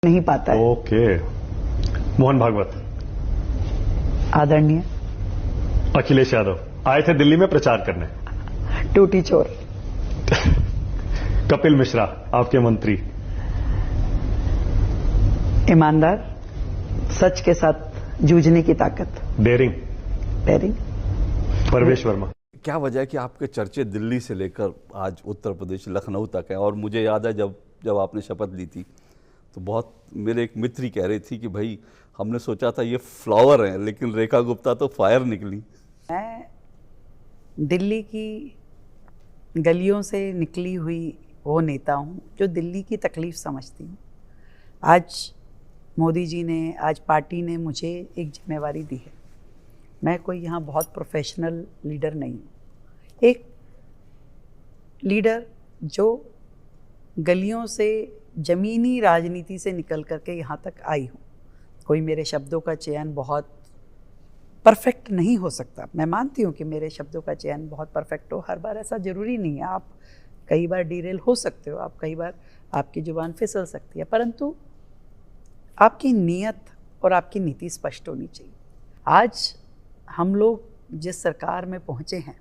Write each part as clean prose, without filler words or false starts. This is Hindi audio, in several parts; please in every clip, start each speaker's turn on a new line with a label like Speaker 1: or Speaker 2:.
Speaker 1: नहीं पाता है।
Speaker 2: ओके। मोहन भागवत,
Speaker 1: आदरणीय
Speaker 2: अखिलेश यादव आए थे दिल्ली में प्रचार करने।
Speaker 1: टूटी चोर,
Speaker 2: कपिल मिश्रा आपके मंत्री।
Speaker 1: ईमानदार, सच के साथ जूझने की ताकत।
Speaker 2: डेयरिंग। परवेश वर्मा।
Speaker 3: क्या वजह है कि आपके चर्चे दिल्ली से लेकर आज उत्तर प्रदेश लखनऊ तक हैं? और मुझे याद है जब आपने शपथ ली थी तो बहुत मेरे एक मित्र ही कह रही थी कि भाई हमने सोचा था ये फ्लावर हैं, लेकिन रेखा गुप्ता तो फायर निकली।
Speaker 1: मैं दिल्ली की गलियों से निकली हुई वो नेता हूँ जो दिल्ली की तकलीफ समझती हूँ। आज मोदी जी ने, आज पार्टी ने मुझे एक जिम्मेवारी दी है। मैं कोई यहाँ बहुत प्रोफेशनल लीडर नहीं हूँ, एक लीडर जो गलियों से, ज़मीनी राजनीति से निकल करके यहाँ तक आई हूँ। कोई मेरे शब्दों का चयन बहुत परफेक्ट नहीं हो सकता, मैं मानती हूँ कि मेरे शब्दों का चयन बहुत परफेक्ट हो, हर बार ऐसा ज़रूरी नहीं है। आप कई बार डीरेल हो सकते हो, आप कई बार आपकी जुबान फिसल सकती है, परंतु आपकी नीयत और आपकी नीति स्पष्ट होनी चाहिए। आज हम लोग जिस सरकार में पहुँचे हैं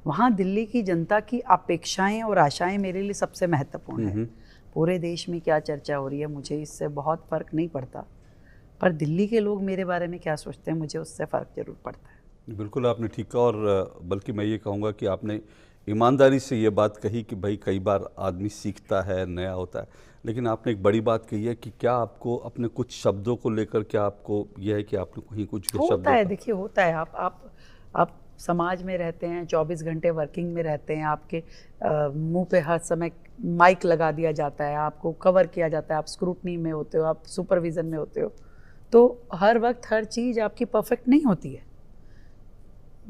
Speaker 1: वहाँ दिल्ली की जनता की अपेक्षाएं और आशाएं मेरे लिए सबसे महत्वपूर्ण है। पूरे देश में क्या चर्चा हो रही है मुझे इससे बहुत फ़र्क नहीं पड़ता, पर दिल्ली के लोग मेरे बारे में क्या सोचते हैं मुझे उससे फ़र्क जरूर पड़ता है।
Speaker 3: बिल्कुल आपने ठीक कहा, और बल्कि मैं ये कहूँगा कि आपने ईमानदारी से ये बात कही कि भाई कई बार आदमी सीखता है, नया होता है, लेकिन आपने एक बड़ी बात कही है कि क्या आपको अपने कुछ शब्दों को लेकर क्या आपको यह है कि आपने कहीं कुछ
Speaker 1: होता है। देखिए होता है, आप समाज में रहते हैं, 24 घंटे वर्किंग में रहते हैं, आपके मुंह पे हर समय माइक लगा दिया जाता है, आपको कवर किया जाता है, आप स्क्रूटनी में होते हो, आप सुपरविज़न में होते हो, तो हर वक्त हर चीज़ आपकी परफेक्ट नहीं होती है,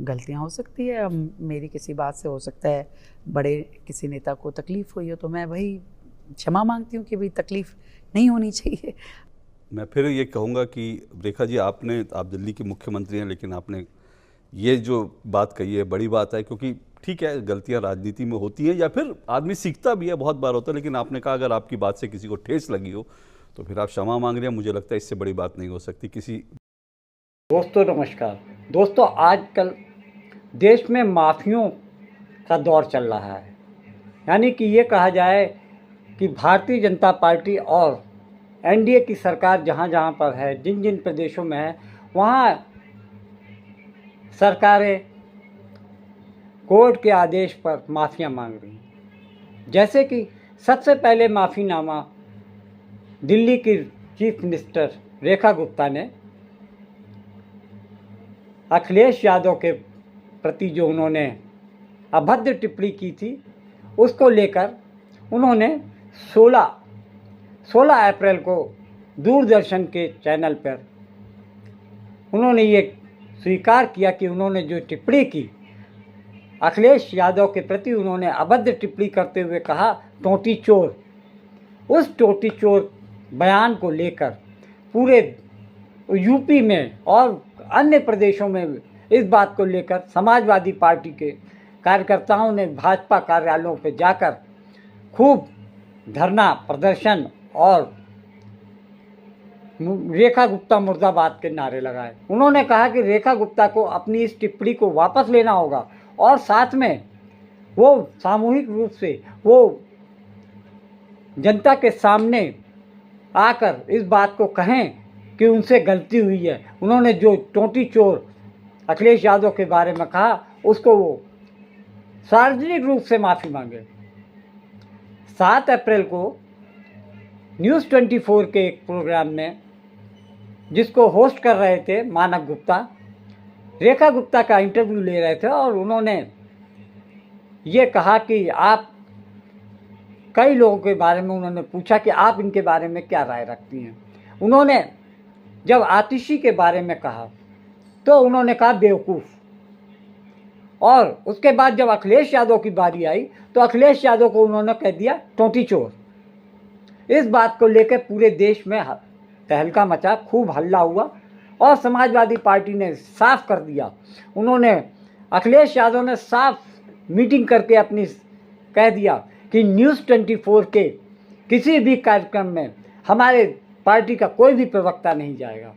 Speaker 1: गलतियां हो सकती है। मेरी किसी बात से हो सकता है बड़े किसी नेता को तकलीफ़ हुई हो तो मैं भाई क्षमा मांगती हूँ कि भाई तकलीफ़ नहीं होनी चाहिए।
Speaker 3: मैं फिर ये कहूँगा कि रेखा जी आप दिल्ली के मुख्यमंत्री हैं, लेकिन आपने ये जो बात कही है बड़ी बात है, क्योंकि ठीक है गलतियां राजनीति में होती हैं या फिर आदमी सीखता भी है, बहुत बार होता है, लेकिन आपने कहा अगर आपकी बात से किसी को ठेस लगी हो तो फिर आप क्षमा मांग रहे हैं। मुझे लगता है इससे बड़ी बात नहीं हो सकती किसी।
Speaker 4: दोस्तों नमस्कार। दोस्तों आजकल देश में माफियों का दौर चल रहा है, यानी कि ये कहा जाए कि भारतीय जनता पार्टी और एनडीए की सरकार जहाँ जहाँ पर है, जिन जिन प्रदेशों में है, वहाँ सरकारें कोर्ट के आदेश पर माफ़ियाँ मांग रही हैं। जैसे कि सबसे पहले माफ़ीनामा दिल्ली की चीफ मिनिस्टर रेखा गुप्ता ने अखिलेश यादव के प्रति जो उन्होंने अभद्र टिप्पणी की थी, उसको लेकर उन्होंने 16 अप्रैल को दूरदर्शन के चैनल पर उन्होंने ये स्वीकार किया कि उन्होंने जो टिप्पणी की अखिलेश यादव के प्रति, उन्होंने अभद्र टिप्पणी करते हुए कहा टोटी चोर। उस टोटी चोर बयान को लेकर पूरे यूपी में और अन्य प्रदेशों में इस बात को लेकर समाजवादी पार्टी के कार्यकर्ताओं ने भाजपा कार्यालयों पर जाकर खूब धरना प्रदर्शन और रेखा गुप्ता मुर्दाबाद के नारे लगाए। उन्होंने कहा कि रेखा गुप्ता को अपनी इस टिप्पणी को वापस लेना होगा और साथ में वो सामूहिक रूप से वो जनता के सामने आकर इस बात को कहें कि उनसे गलती हुई है। उन्होंने जो टोटी चोर अखिलेश यादव के बारे में कहा उसको वो सार्वजनिक रूप से माफ़ी मांगे। 7 अप्रैल को न्यूज़ 24 के एक प्रोग्राम में, जिसको होस्ट कर रहे थे मानव गुप्ता, रेखा गुप्ता का इंटरव्यू ले रहे थे और उन्होंने ये कहा कि आप, कई लोगों के बारे में उन्होंने पूछा कि आप इनके बारे में क्या राय रखती हैं। उन्होंने जब आतिशी के बारे में कहा तो उन्होंने कहा बेवकूफ़, और उसके बाद जब अखिलेश यादव की बारी आई तो अखिलेश यादव को उन्होंने कह दिया टोटी चोर। इस बात को लेकर पूरे देश में तहलका मचा, खूब हल्ला हुआ और समाजवादी पार्टी ने साफ कर दिया। उन्होंने, अखिलेश यादव ने साफ मीटिंग करके अपनी कह दिया कि न्यूज़ 24 के किसी भी कार्यक्रम में हमारे पार्टी का कोई भी प्रवक्ता नहीं जाएगा।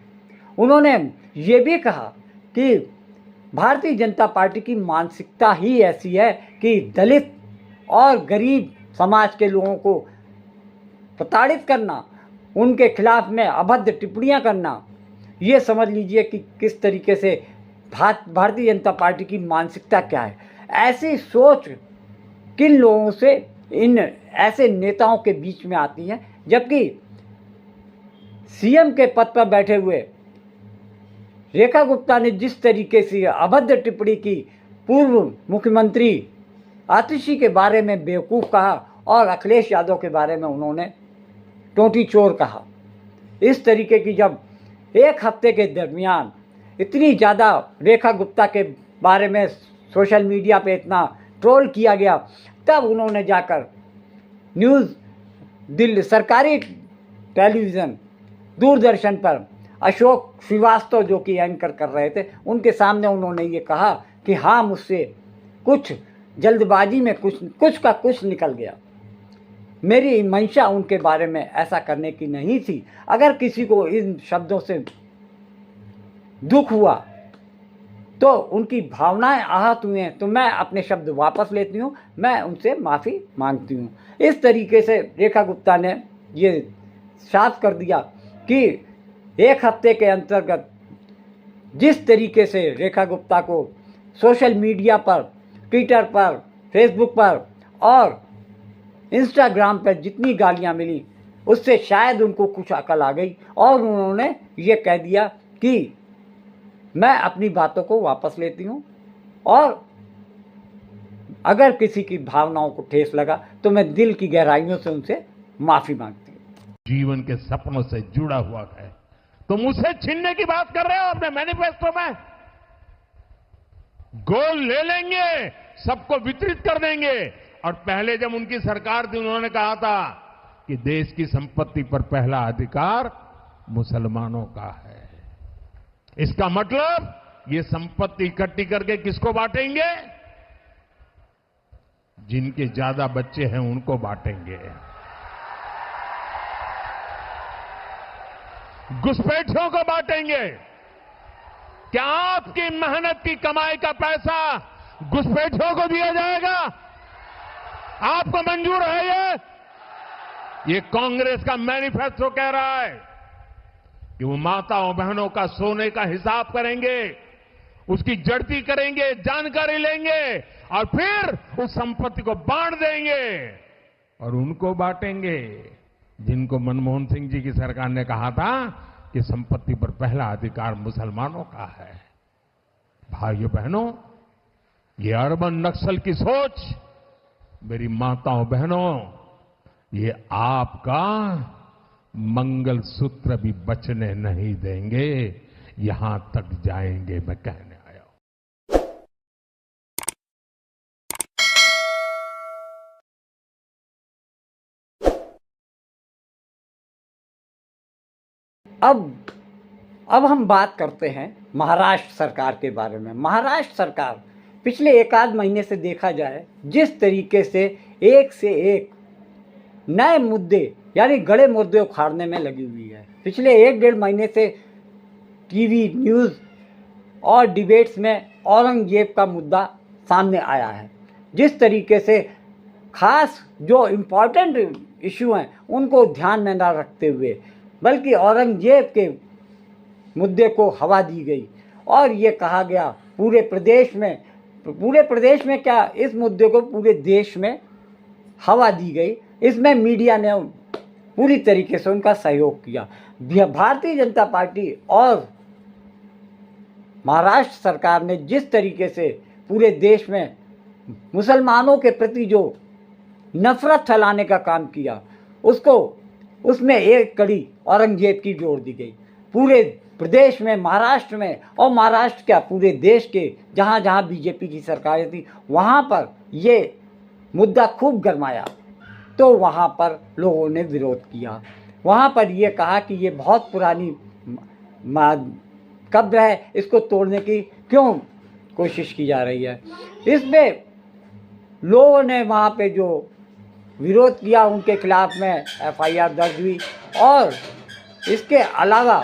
Speaker 4: उन्होंने ये भी कहा कि भारतीय जनता पार्टी की मानसिकता ही ऐसी है कि दलित और गरीब समाज के लोगों को प्रताड़ित करना, उनके खिलाफ में अभद्र टिप्पणियां करना, ये समझ लीजिए कि किस तरीके से भारतीय जनता पार्टी की मानसिकता क्या है। ऐसी सोच किन लोगों से, इन ऐसे नेताओं के बीच में आती है, जबकि सीएम के पद पर बैठे हुए रेखा गुप्ता ने जिस तरीके से अभद्र टिप्पणी की, पूर्व मुख्यमंत्री आतिशी के बारे में बेवकूफ़ कहा और अखिलेश यादव के बारे में उन्होंने टोंटी चोर कहा। इस तरीके की जब एक हफ्ते के दरमियान इतनी ज़्यादा रेखा गुप्ता के बारे में सोशल मीडिया पे इतना ट्रोल किया गया, तब उन्होंने जाकर दिल्ली सरकारी टेलीविज़न दूरदर्शन पर अशोक श्रीवास्तव जो कि एंकर कर रहे थे, उनके सामने उन्होंने ये कहा कि हाँ, मुझसे कुछ जल्दबाजी में कुछ निकल गया। मेरी मंशा उनके बारे में ऐसा करने की नहीं थी। अगर किसी को इन शब्दों से दुख हुआ तो उनकी भावनाएं आहत हुई हैं, तो मैं अपने शब्द वापस लेती हूँ, मैं उनसे माफ़ी मांगती हूँ। इस तरीके से रेखा गुप्ता ने ये साफ कर दिया कि एक हफ्ते के अंतर्गत जिस तरीके से रेखा गुप्ता को सोशल मीडिया पर, ट्विटर पर, फेसबुक पर और इंस्टाग्राम पर जितनी गालियां मिली, उससे शायद उनको कुछ अकल आ गई और उन्होंने ये कह दिया कि मैं अपनी बातों को वापस लेती हूँ और अगर किसी की भावनाओं को ठेस लगा तो मैं दिल की गहराइयों से उनसे माफ़ी मांगती हूँ।
Speaker 5: जीवन के सपनों से जुड़ा हुआ है, तुम उसे छीनने की बात कर रहे हो अपने मैनिफेस्टो में। गोल ले लेंगे, सबको वितरित कर देंगे। और पहले जब उनकी सरकार थी, उन्होंने कहा था कि देश की संपत्ति पर पहला अधिकार मुसलमानों का है। इसका मतलब ये संपत्ति इकट्ठी करके किसको बांटेंगे? जिनके ज्यादा बच्चे हैं उनको बांटेंगे। घुसपैठियों को बांटेंगे। क्या आपकी मेहनत की कमाई का पैसा घुसपैठियों को दिया जाएगा? आपको मंजूर है? ये कांग्रेस का मैनिफेस्टो कह रहा है कि वो माताओं बहनों का सोने का हिसाब करेंगे, उसकी जड़ती करेंगे, जानकारी लेंगे और फिर उस संपत्ति को बांट देंगे और उनको बांटेंगे जिनको मनमोहन सिंह जी की सरकार ने कहा था कि संपत्ति पर पहला अधिकार मुसलमानों का है। भाइयों बहनों, ये अर्बन नक्सल की सोच, मेरी माताओं बहनों, ये आपका मंगलसूत्र भी बचने नहीं देंगे, यहां तक जाएंगे, मैं कहने आया हूं।
Speaker 4: अब हम बात करते हैं महाराष्ट्र सरकार के बारे में। महाराष्ट्र सरकार पिछले एक आध महीने से देखा जाए जिस तरीके से एक नए मुद्दे यानी गड़े मुद्दे उखाड़ने में लगी हुई है। पिछले 1-1.5 महीने से टीवी, न्यूज़ और डिबेट्स में औरंगजेब का मुद्दा सामने आया है। जिस तरीके से खास जो इम्पॉर्टेंट इशू हैं उनको ध्यान में न रखते हुए बल्कि औरंगजेब के मुद्दे को हवा दी गई और ये कहा गया पूरे प्रदेश में क्या, इस मुद्दे को पूरे देश में हवा दी गई। इसमें मीडिया ने पूरी तरीके से उनका सहयोग किया। भारतीय जनता पार्टी और महाराष्ट्र सरकार ने जिस तरीके से पूरे देश में मुसलमानों के प्रति जो नफरत फैलाने का काम किया, उसमें एक कड़ी औरंगजेब की जोड़ दी गई। पूरे प्रदेश में, महाराष्ट्र में, और महाराष्ट्र क्या पूरे देश के जहाँ जहाँ बीजेपी की सरकारें थी वहाँ पर ये मुद्दा खूब गरमाया, तो वहाँ पर लोगों ने विरोध किया। वहाँ पर ये कहा कि ये बहुत पुरानी कब्र है, इसको तोड़ने की क्यों कोशिश की जा रही है। इसमें लोगों ने वहाँ पे जो विरोध किया उनके खिलाफ में FIR दर्ज हुई और इसके अलावा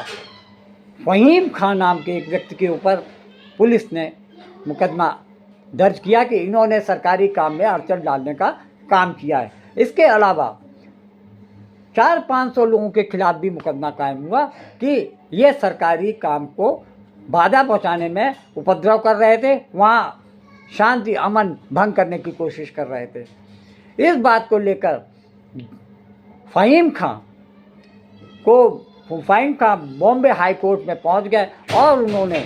Speaker 4: फ़हीम खान नाम के एक व्यक्ति के ऊपर पुलिस ने मुकदमा दर्ज किया कि इन्होंने सरकारी काम में अड़चन डालने का काम किया है। इसके अलावा 400-500 लोगों के खिलाफ भी मुकदमा कायम हुआ कि ये सरकारी काम को बाधा पहुंचाने में उपद्रव कर रहे थे, वहाँ शांति अमन भंग करने की कोशिश कर रहे थे। इस बात को लेकर फ़हीम खान बॉम्बे हाई कोर्ट में पहुंच गए और उन्होंने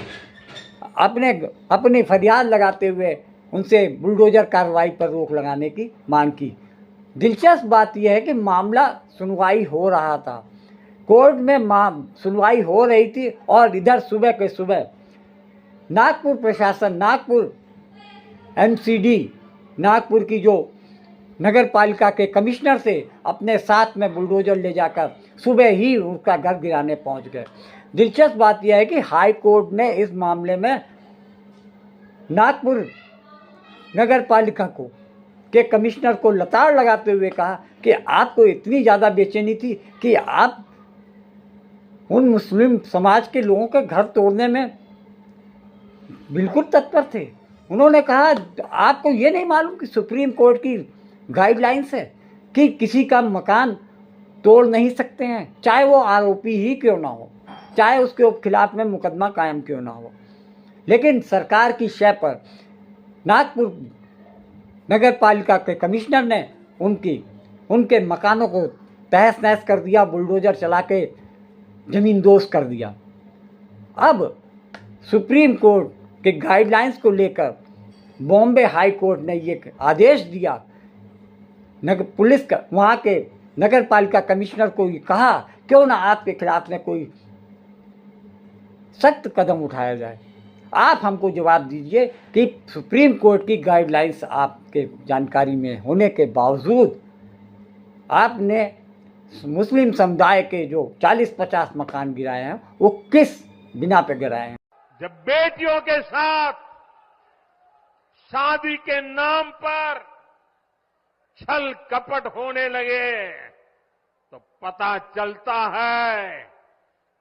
Speaker 4: अपनी फरियाद लगाते हुए उनसे बुलडोज़र कार्रवाई पर रोक लगाने की मांग की। दिलचस्प बात यह है कि मामला सुनवाई हो रहा था, कोर्ट में सुनवाई हो रही थी और इधर सुबह के सुबह नागपुर प्रशासन, नागपुर MCD, नागपुर की जो नगर पालिका के कमिश्नर से अपने साथ में बुलडोज़र ले जाकर सुबह ही उसका घर गिराने पहुंच गए। दिलचस्प बात यह है कि हाई कोर्ट ने इस मामले में नागपुर नगर पालिका के कमिश्नर को लताड़ लगाते हुए कहा कि आपको इतनी ज़्यादा बेचैनी थी कि आप उन मुस्लिम समाज के लोगों के घर तोड़ने में बिल्कुल तत्पर थे। उन्होंने कहा आपको ये नहीं मालूम कि सुप्रीम कोर्ट की गाइडलाइंस है कि किसी का मकान तोड़ नहीं सकते हैं, चाहे वो आरोपी ही क्यों ना हो, चाहे उसके खिलाफ में मुकदमा कायम क्यों ना हो। लेकिन सरकार की शय पर नागपुर नगर पालिका के कमिश्नर ने उनके मकानों को तहस नहस कर दिया, बुलडोज़र चला के ज़मींदोज़ कर दिया। अब सुप्रीम कोर्ट के गाइडलाइंस को लेकर बॉम्बे हाई कोर्ट ने ये आदेश दिया, पुलिस का वहाँ के नगर पालिका कमिश्नर को ये कहा क्यों ना आपके खिलाफ में कोई सख्त कदम उठाया जाए। आप हमको जवाब दीजिए कि सुप्रीम कोर्ट की गाइडलाइंस आपके जानकारी में होने के बावजूद आपने मुस्लिम समुदाय के जो 40-50 मकान गिराए हैं वो किस बिना पे गिराए हैं।
Speaker 5: जब बेटियों के साथ शादी के नाम पर छल कपट होने लगे तो पता चलता है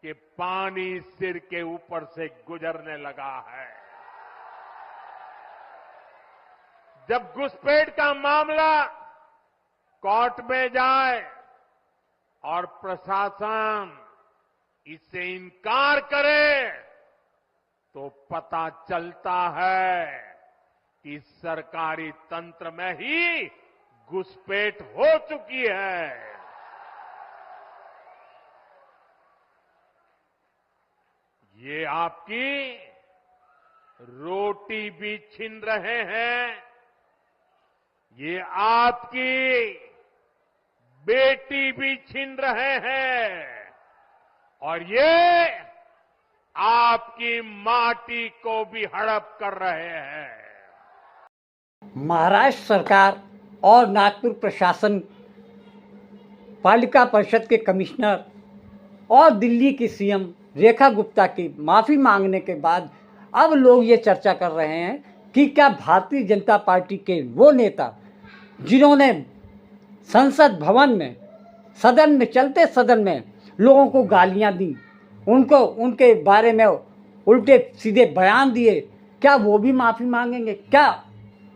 Speaker 5: कि पानी सिर के ऊपर से गुजरने लगा है। जब घुसपैठ का मामला कोर्ट में जाए और प्रशासन इससे इनकार करे तो पता चलता है कि सरकारी तंत्र में ही घुसपैठ हो चुकी है। ये आपकी रोटी भी छीन रहे हैं, ये आपकी बेटी भी छीन रहे हैं और ये आपकी माटी को भी हड़प कर रहे हैं।
Speaker 4: महाराष्ट्र सरकार और नागपुर प्रशासन, पालिका परिषद के कमिश्नर और दिल्ली की CM रेखा गुप्ता की माफ़ी मांगने के बाद अब लोग ये चर्चा कर रहे हैं कि क्या भारतीय जनता पार्टी के वो नेता जिन्होंने संसद भवन में, सदन में, चलते सदन में लोगों को गालियां दी, उनके बारे में उल्टे सीधे बयान दिए, क्या वो भी माफ़ी मांगेंगे? क्या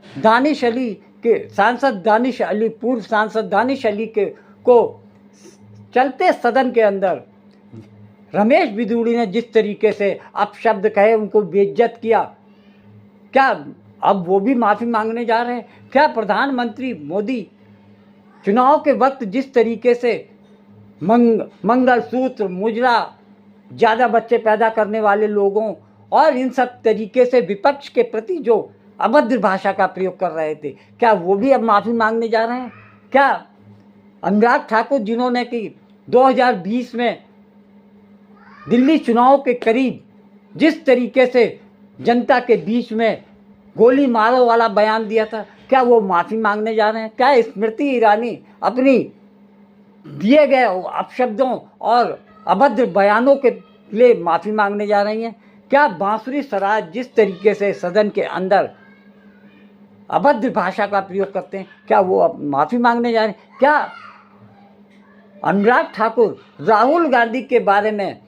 Speaker 4: दानिश अली के सांसद दानिश अली, पूर्व सांसद दानिश अली को चलते सदन के अंदर रमेश बिदूड़ी ने जिस तरीके से अपशब्द कहे, उनको बेइज्जत किया, क्या अब वो भी माफ़ी मांगने जा रहे हैं? क्या प्रधानमंत्री मोदी चुनाव के वक्त जिस तरीके से मंगलसूत्र, मुजरा, ज़्यादा बच्चे पैदा करने वाले लोगों और इन सब तरीके से विपक्ष के प्रति जो अभद्र भाषा का प्रयोग कर रहे थे, क्या वो भी अब माफ़ी मांगने जा रहे हैं? क्या अनुराग ठाकुर जिन्होंने कि 2020 में दिल्ली चुनाव के करीब जिस तरीके से जनता के बीच में गोली मारो वाला बयान दिया था, क्या वो माफ़ी मांगने जा रहे हैं? क्या स्मृति ईरानी अपनी दिए गए अपशब्दों और अभद्र बयानों के लिए माफ़ी मांगने जा रही हैं? क्या बांसुरी स्वराज जिस तरीके से सदन के अंदर अभद्र भाषा का प्रयोग करते हैं, क्या वो अब माफ़ी मांगने जा रहे हैं? क्या अनुराग ठाकुर राहुल गांधी के बारे में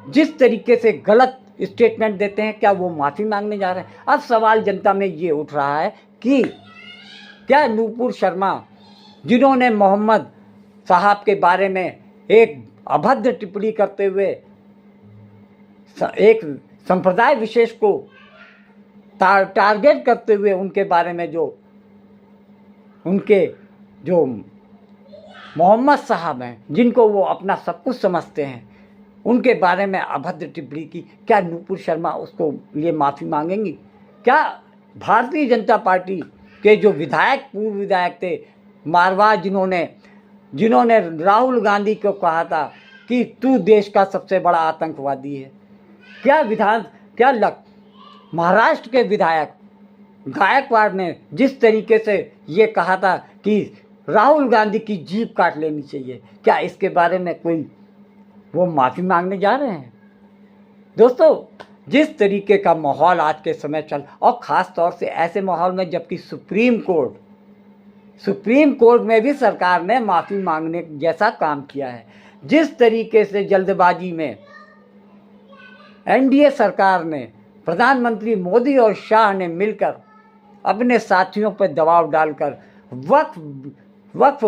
Speaker 4: जिस तरीके से गलत स्टेटमेंट देते हैं, क्या वो माफ़ी मांगने जा रहे हैं? अब सवाल जनता में ये उठ रहा है कि क्या नूपुर शर्मा, जिन्होंने मोहम्मद साहब के बारे में एक अभद्र टिप्पणी करते हुए एक संप्रदाय विशेष को टारगेट करते हुए उनके बारे में उनके जो मोहम्मद साहब हैं, जिनको वो अपना सब कुछ समझते हैं, उनके बारे में अभद्र टिप्पणी की, क्या नूपुर शर्मा उसको लिए माफ़ी मांगेंगी? क्या भारतीय जनता पार्टी के जो विधायक, पूर्व विधायक थे मारवाड़, जिन्होंने राहुल गांधी को कहा था कि तू देश का सबसे बड़ा आतंकवादी है, महाराष्ट्र के विधायक गायकवाड़ ने जिस तरीके से ये कहा था कि राहुल गांधी की जीभ काट लेनी चाहिए, क्या इसके बारे में कोई वो माफ़ी मांगने जा रहे हैं? दोस्तों, जिस तरीके का माहौल आज के समय और ख़ास तौर से ऐसे माहौल में जबकि सुप्रीम कोर्ट में भी सरकार ने माफ़ी मांगने जैसा काम किया है, जिस तरीके से जल्दबाजी में एनडीए सरकार ने, प्रधानमंत्री मोदी और शाह ने मिलकर अपने साथियों पर दबाव डालकर वक्फ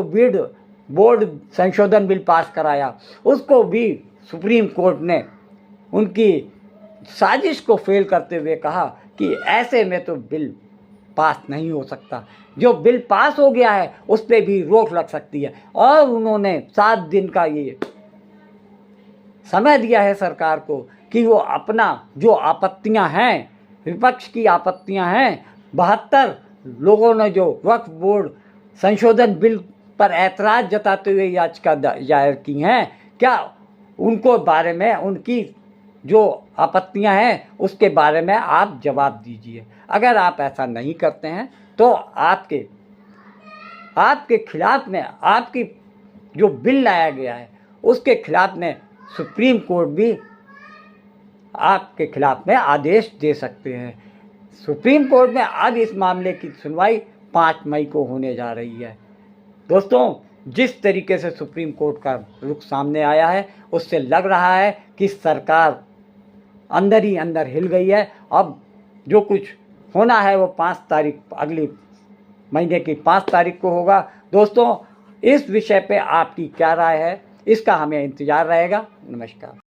Speaker 4: बोर्ड संशोधन बिल पास कराया, उसको भी सुप्रीम कोर्ट ने उनकी साजिश को फेल करते हुए कहा कि ऐसे में तो बिल पास नहीं हो सकता, जो बिल पास हो गया है उस पर भी रोक लग सकती है। और उन्होंने 7 दिन का ये समय दिया है सरकार को कि वो अपना जो आपत्तियां हैं, विपक्ष की आपत्तियां हैं, 72 लोगों ने जो वक्फ बोर्ड संशोधन बिल पर ऐतराज़ जताते हुए याचिका दायर की हैं, क्या उनको बारे में, उनकी जो आपत्तियां हैं उसके बारे में आप जवाब दीजिए। अगर आप ऐसा नहीं करते हैं तो आपके खिलाफ में, आपकी जो बिल लाया गया है उसके खिलाफ में सुप्रीम कोर्ट भी आपके खिलाफ में आदेश दे सकते हैं। सुप्रीम कोर्ट में अब इस मामले की सुनवाई 5 मई को होने जा रही है। दोस्तों, जिस तरीके से सुप्रीम कोर्ट का रुख सामने आया है उससे लग रहा है कि सरकार अंदर ही अंदर हिल गई है। अब जो कुछ होना है वो 5 तारीख, अगली महीने की 5 तारीख को होगा। दोस्तों, इस विषय पे आपकी क्या राय है, इसका हमें इंतज़ार रहेगा। नमस्कार।